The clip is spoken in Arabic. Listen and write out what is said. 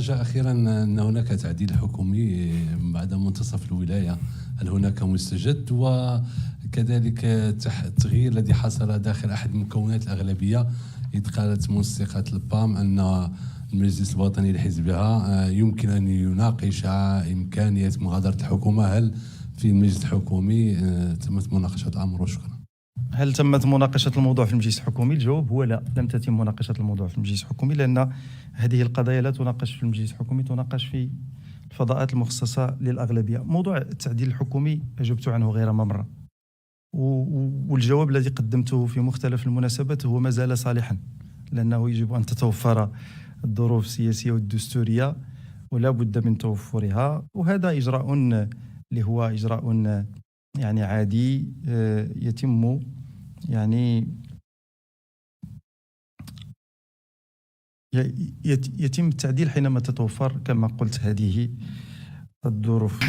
حاجة أخيرا أن هناك تعديل حكومي بعد منتصف الولاية، هل هناك مستجد؟ وكذلك التغيير الذي حصل داخل أحد مكونات الأغلبية إذ قالت منسقة البام أن المجلس الوطني لحزبها يمكن أن يناقش إمكانية مغادرة الحكومة. هل في المجلس الحكومي تمت مناقشة الأمر؟ وشكرا. هل تمت مناقشة الموضوع في المجلس الحكومي؟ الجواب هو لا، لم تتم مناقشة الموضوع في المجلس الحكومي، لأن هذه القضايا لا تناقش في المجلس الحكومي، تناقش في الفضاءات المخصصة للأغلبية. موضوع التعديل الحكومي أجبت عنه غير مرة، والجواب الذي قدمته في مختلف المناسبات هو ما زال صالحا، لأنه يجب أن تتوفر الظروف السياسية والدستورية ولا بد من توفرها، وهذا إجراء اللي هو إجراء يعني عادي يتم التعديل حينما تتوفر كما قلت هذه الظروف.